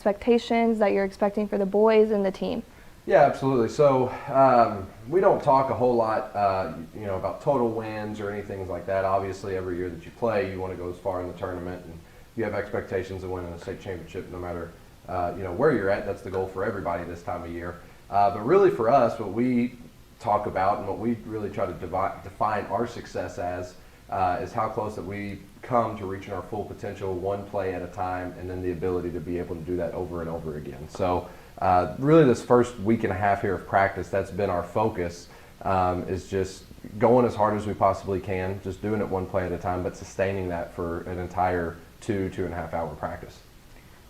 expectations that you're expecting for the boys and the team? Yeah, absolutely. So we don't talk a whole lot, about total wins or anything like that. Obviously, every year that you play, you want to go as far in the tournament, and you have expectations of winning a state championship no matter, where you're at. That's the goal for everybody this time of year. But really for us, what we talk about and what we really try to define our success as is how close that we come to reaching our full potential one play at a time, and then the ability to be able to do that over and over again. So really this first week and a half here of practice, that's been our focus, is just going as hard as we possibly can, just doing it one play at a time, but sustaining that for an entire 2.5 hour practice.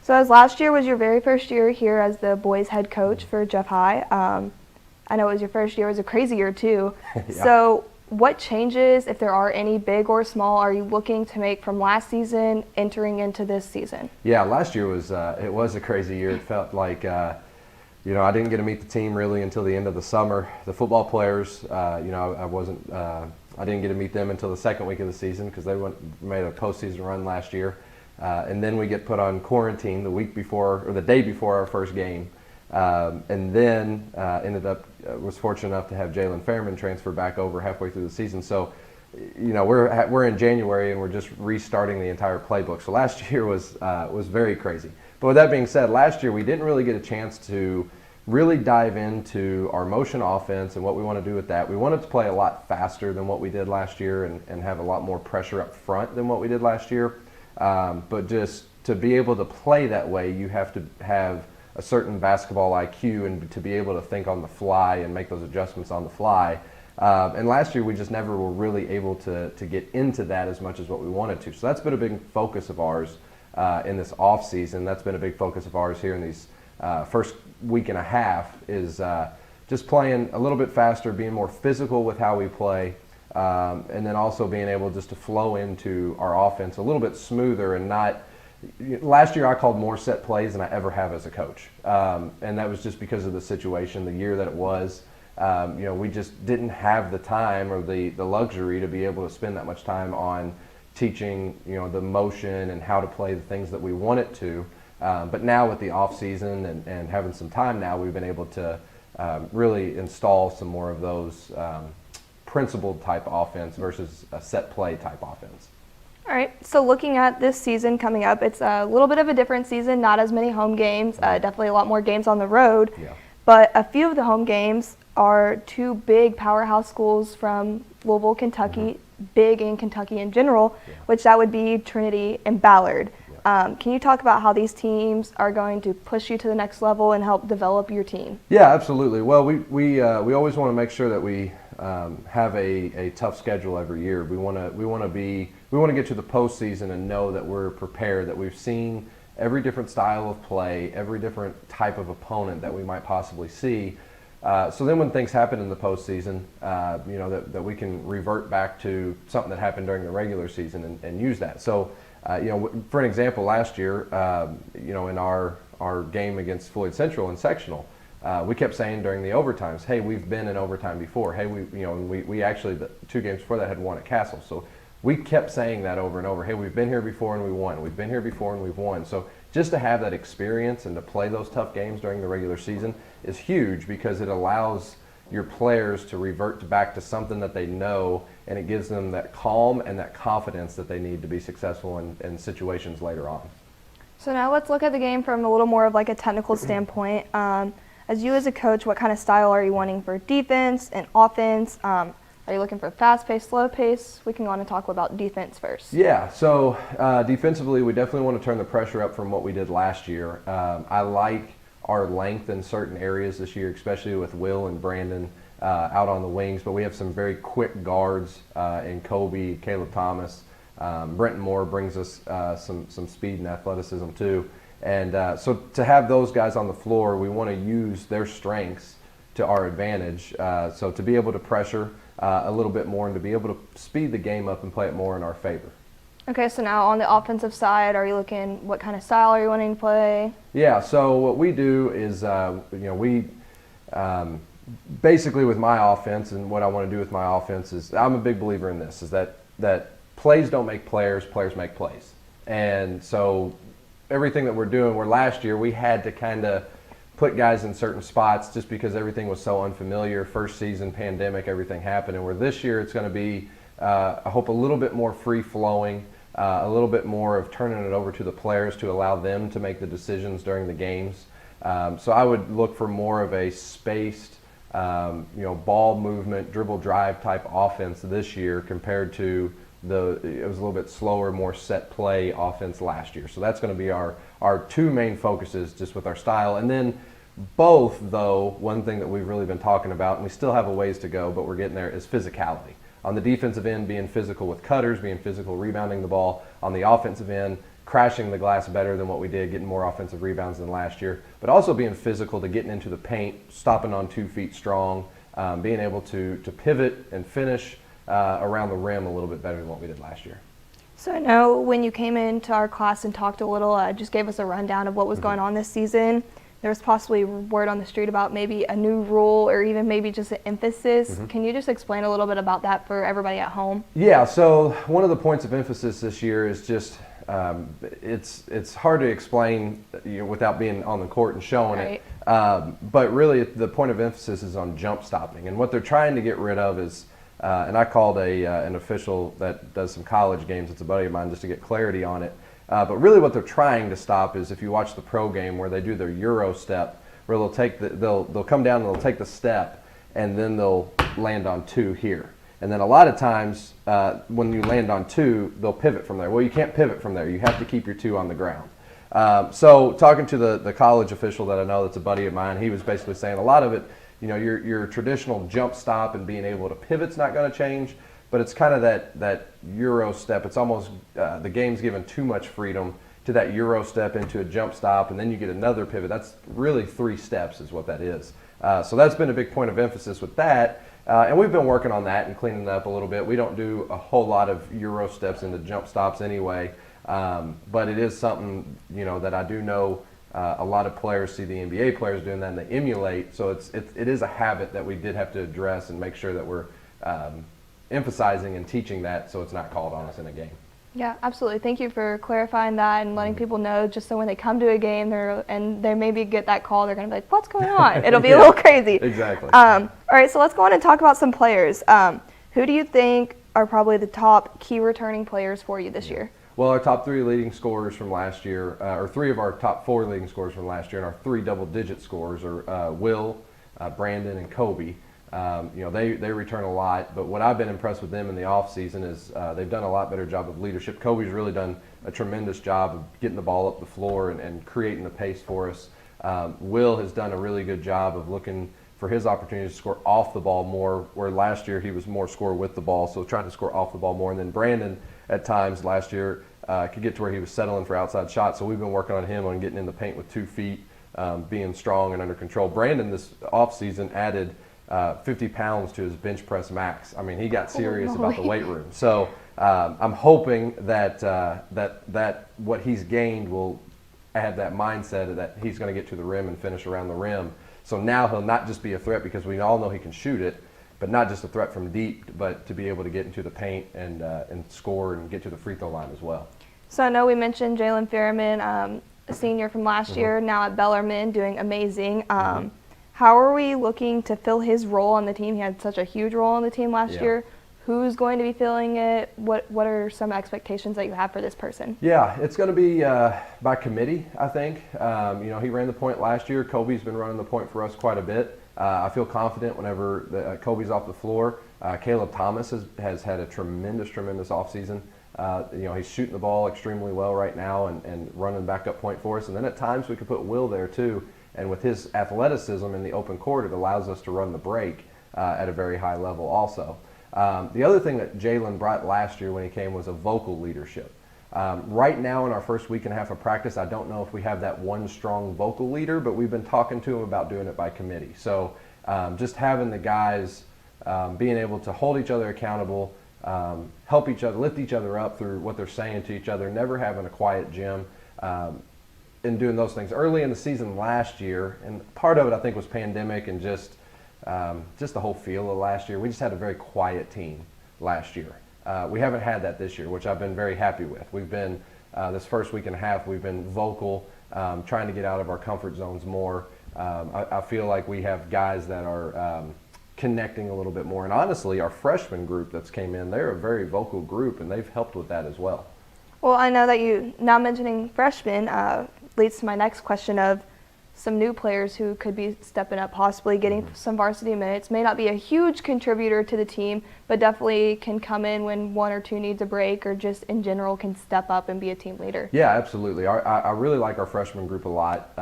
So as last year was your very first year here as the boys head coach for Jeff High, I know it was your first year. It was a crazy year too. Yeah. So what changes, if there are any, big or small, are you looking to make from last season entering into this season? Yeah, last year was it was a crazy year. It felt like I didn't get to meet the team really until the end of the summer. The football players, I didn't get to meet them until the second week of the season because they made a postseason run last year, and then we get put on quarantine the week before or the day before our first game. And then was fortunate enough to have Jalen Fairman transfer back over halfway through the season. So, we're in January and we're just restarting the entire playbook. So last year was very crazy. But with that being said, last year we didn't really get a chance to really dive into our motion offense and what we want to do with that. We wanted to play a lot faster than what we did last year and have a lot more pressure up front than what we did last year. But just to be able to play that way, you have to have a certain basketball IQ and to be able to think on the fly and make those adjustments on the fly. And last year we just never were really able to get into that as much as what we wanted to. So that's been a big focus of ours in this off season. That's been a big focus of ours here in these first week and a half is just playing a little bit faster, being more physical with how we play, and then also being able just to flow into our offense a little bit smoother and not. Last year I called more set plays than I ever have as a coach, and that was just because of the situation, the year that it was. We just didn't have the time or the luxury to be able to spend that much time on teaching, the motion and how to play the things that we wanted to. But now with the off season and having some time now, we've been able to really install some more of those principled type offense versus a set play type offense. All right, so looking at this season coming up, it's a little bit of a different season, not as many home games, definitely a lot more games on the road. Yeah. But a few of the home games are two big powerhouse schools from Louisville, Kentucky, big in Kentucky in general, which that would be Trinity and Ballard. Yeah. Can you talk about how these teams are going to push you to the next level and help develop your team? Yeah, absolutely. Well, we always want to make sure that we have a tough schedule every year. We want to get to the postseason and know that we're prepared, that we've seen every different style of play, every different type of opponent that we might possibly see. So then when things happen in the postseason, that we can revert back to something that happened during the regular season and use that. So, for an example, last year, in our game against Floyd Central in sectional, we kept saying during the overtimes, hey, we've been in overtime before. Hey, we actually, the 2 games before that had won at Castle. So we kept saying that over and over. Hey, we've been here before and we won. We've been here before and we've won. So just to have that experience and to play those tough games during the regular season is huge because it allows your players to revert back to something that they know, and it gives them that calm and that confidence that they need to be successful in situations later on. So now let's look at the game from a little more of like a technical standpoint. As you as a coach, what kind of style are you wanting for defense and offense? Are you looking for fast pace, slow pace? We can go on and talk about defense first. Yeah, so defensively, we definitely want to turn the pressure up from what we did last year. I like our length in certain areas this year, especially with Will and Brandon out on the wings, but we have some very quick guards in Kobe, Caleb Thomas. Brenton Moore brings us some speed and athleticism too. And so to have those guys on the floor, we want to use their strengths to our advantage. So to be able to pressure a little bit more and to be able to speed the game up and play it more in our favor. Okay, so now on the offensive side, are you looking, what kind of style are you wanting to play? Yeah, so what we do is, basically with my offense and what I want to do with my offense is, I'm a big believer in this, is that plays don't make players, players make plays. And so everything that we're doing, where last year we had to kind of put guys in certain spots just because everything was so unfamiliar. First season, pandemic, everything happened. And where this year it's going to be, I hope, a little bit more free-flowing, a little bit more of turning it over to the players to allow them to make the decisions during the games. So I would look for more of a spaced, ball movement, dribble drive type offense this year compared to it was a little bit slower, more set play offense last year. So that's going to be our two main focuses just with our style. And then both, though, one thing that we've really been talking about, and we still have a ways to go, but we're getting there, is physicality. On the defensive end, being physical with cutters, being physical rebounding the ball. On the offensive end, crashing the glass better than what we did, getting more offensive rebounds than last year, but also being physical to getting into the paint, stopping on 2 feet strong, being able to pivot and finish around the rim a little bit better than what we did last year. So I know when you came into our class and talked a little, just gave us a rundown of what was going on this season, there was possibly word on the street about maybe a new rule or even maybe just an emphasis. Can you just explain a little bit about that for everybody at home? Yeah, so one of the points of emphasis this year is just it's hard to explain without being on the court and showing it. But really the point of emphasis is on jump stopping. And what they're trying to get rid of is, and I called an official that does some college games, it's a buddy of mine, just to get clarity on it. But really what they're trying to stop is, if you watch the pro game where they do their Euro step, where they'll come down and they'll take the step and then they'll land on 2 here. And then a lot of times when you land on 2, they'll pivot from there. Well, you can't pivot from there. You have to keep your 2 on the ground. So talking to the college official that I know that's a buddy of mine, he was basically saying a lot of it, your traditional jump stop and being able to pivot's not going to change, but it's kind of that Euro step. It's almost the game's given too much freedom to that Euro step into a jump stop, and then you get another pivot. That's really 3 steps is what that is. So that's been a big point of emphasis with that. And we've been working on that and cleaning it up a little bit. We don't do a whole lot of Euro steps into jump stops anyway, but it is something that I do know a lot of players see the NBA players doing that and they emulate. So it is a habit that we did have to address and make sure that we're emphasizing and teaching that so it's not called on us in a game. Yeah, absolutely. Thank you for clarifying that and letting people know, just so when they come to a game they maybe get that call, they're going to be like, what's going on? It'll be a little crazy. Exactly. All right, so let's go on and talk about some players. Who do you think are probably the top key returning players for you this year? Well, our top 3 leading scorers from last year, or 3 of our top 4 leading scorers from last year, and our 3 double-digit scorers are Will, Brandon, and Kobe. They return a lot, but what I've been impressed with them in the off season is they've done a lot better job of leadership. Kobe's really done a tremendous job of getting the ball up the floor and creating the pace for us. Will has done a really good job of looking for his opportunities to score off the ball more, where last year he was more score with the ball, so trying to score off the ball more. And then Brandon, at times last year, could get to where he was settling for outside shots, so we've been working on him on getting in the paint with 2 feet, being strong and under control. Brandon this offseason added 50 pounds to his bench press max. I mean, he got serious about the weight room. So I'm hoping that what he's gained will add that mindset that he's going to get to the rim and finish around the rim. So now he'll not just be a threat, because we all know he can shoot it, but not just a threat from deep, but to be able to get into the paint and score and get to the free throw line as well. So I know we mentioned Jalen Fairman, a senior from last year, now at Bellarmine, doing amazing. How are we looking to fill his role on the team? He had such a huge role on the team last year. Who's going to be filling it? What are some expectations that you have for this person? Yeah, it's going to be by committee, I think. He ran the point last year. Kobe's been running the point for us quite a bit. I feel confident whenever Kobe's off the floor. Caleb Thomas has had a tremendous offseason. He's shooting the ball extremely well right now and running backup point for us. And then at times we could put Will there too. And with his athleticism in the open court, it allows us to run the break at a very high level also. The other thing that Jalen brought last year when he came was a vocal leadership. Right now in our first week and a half of practice, I don't know if we have that one strong vocal leader, but we've been talking to him about doing it by committee. So just having the guys being able to hold each other accountable, help each other, lift each other up through what they're saying to each other, never having a quiet gym, and doing those things early in the season last year. And part of it, I think, was pandemic and just the whole feel of last year. We just had a very quiet team last year. We haven't had that this year, which I've been very happy with. We've been this first week and a half, we've been vocal, trying to get out of our comfort zones more. I feel like we have guys that are connecting a little bit more. And honestly, our freshman group that's came in, they're a very vocal group, and they've helped with that as well. Well, I know that you now mentioning freshmen leads to my next question of some new players who could be stepping up, possibly getting some varsity minutes. May not be a huge contributor to the team, but definitely can come in when one or two needs a break, or just in general can step up and be a team leader. Yeah, absolutely. I really like our freshman group a lot.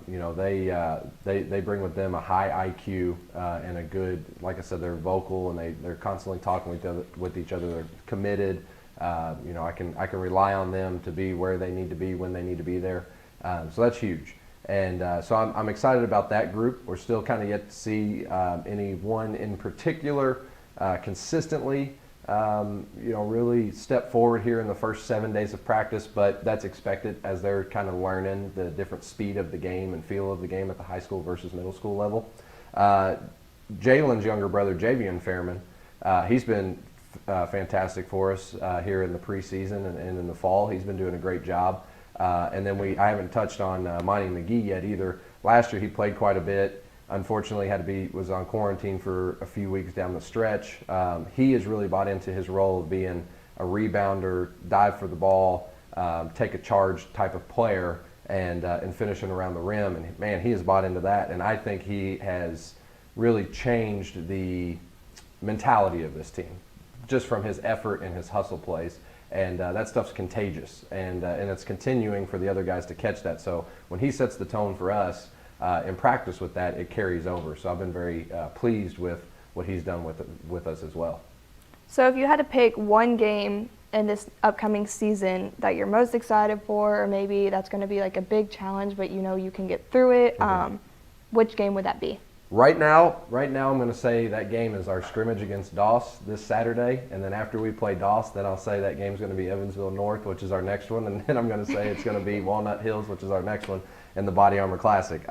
They bring with them a high IQ and a good, like I said, they're vocal, and they're constantly talking with each other. They're committed. I can rely on them to be where they need to be when they need to be there. So that's huge. And so I'm excited about that group. We're still kind of yet to see any one in particular consistently, really step forward here in the first 7 days of practice, but that's expected as they're kind of learning the different speed of the game and feel of the game at the high school versus middle school level. Jalen's younger brother, Javian Fairman, he's been fantastic for us here in the preseason and in the fall. He's been doing a great job. And then I haven't touched on Monty McGee yet either. Last year he played quite a bit. Unfortunately, was on quarantine for a few weeks down the stretch. He has really bought into his role of being a rebounder, dive for the ball, take a charge type of player, and finishing around the rim. And man, he has bought into that. And I think he has really changed the mentality of this team, just from his effort and his hustle plays. And that stuff's contagious, and it's continuing for the other guys to catch that. So when he sets the tone for us in practice with that, it carries over. So I've been very pleased with what he's done with us as well. So if you had to pick one game in this upcoming season that you're most excited for, or maybe that's going to be like a big challenge, but you can get through it, which game would that be? Right now I'm going to say that game is our scrimmage against Doss this Saturday, and then after we play Doss, then I'll say that game's going to be Evansville North, which is our next one, and then I'm going to say it's going to be Walnut Hills, which is our next one, and the Body Armor Classic.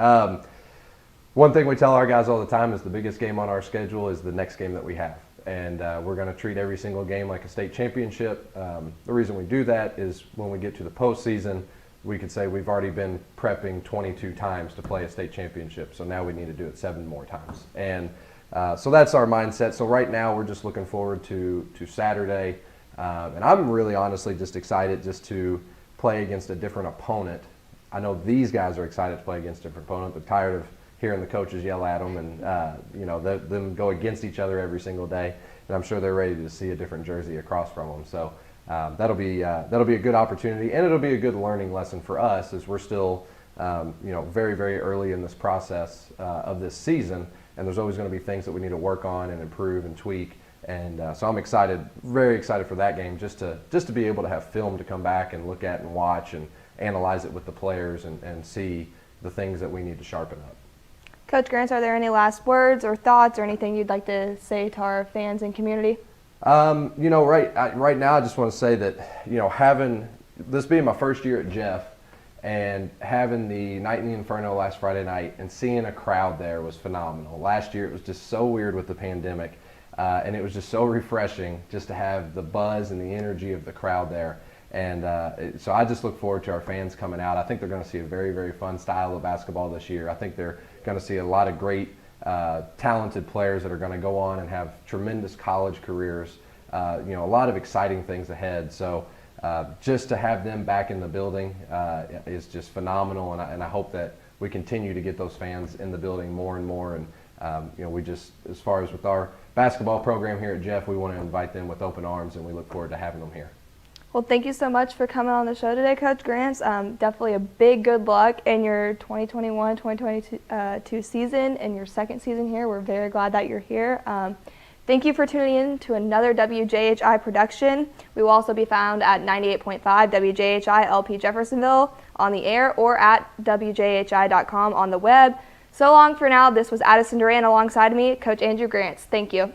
One thing we tell our guys all the time is the biggest game on our schedule is the next game that we have, and we're going to treat every single game like a state championship. The reason we do that is when we get to the postseason, we could say we've already been prepping 22 times to play a state championship, so now we need to do it 7 more times. And so that's our mindset. So right now we're just looking forward to Saturday, and I'm really honestly just excited just to play against a different opponent. I know these guys are excited to play against a different opponent. They're tired of hearing the coaches yell at them and them go against each other every single day, and I'm sure they're ready to see a different jersey across from them. So that'll be a good opportunity, and it'll be a good learning lesson for us as we're still very, very early in this process of this season, and there's always going to be things that we need to work on and improve and tweak. And so I'm excited, very excited for that game, just to be able to have film to come back and look at and watch and analyze it with the players and see the things that we need to sharpen up. Coach Grants, are there any last words or thoughts or anything you'd like to say to our fans and community? Right now I just want to say that, having this being my first year at Jeff and having the Night in the Inferno last Friday night and seeing a crowd there was phenomenal. Last year it was just so weird with the pandemic, and it was just so refreshing just to have the buzz and the energy of the crowd there. And so I just look forward to our fans coming out. I think they're going to see a very, very fun style of basketball this year. I think they're going to see a lot of great talented players that are going to go on and have tremendous college careers. A lot of exciting things ahead. So just to have them back in the building is just phenomenal, and I hope that we continue to get those fans in the building more and more. And we just, as far as with our basketball program here at Jeff, we want to invite them with open arms, and we look forward to having them here. Well, thank you so much for coming on the show today, Coach Grants. Definitely a big good luck in your 2021-2022 season and your second season here. We're very glad that you're here. Thank you for tuning in to another WJHI production. We will also be found at 98.5 WJHI LP Jeffersonville on the air, or at WJHI.com on the web. So long for now. This was Addison Duran alongside me, Coach Andrew Grants. Thank you.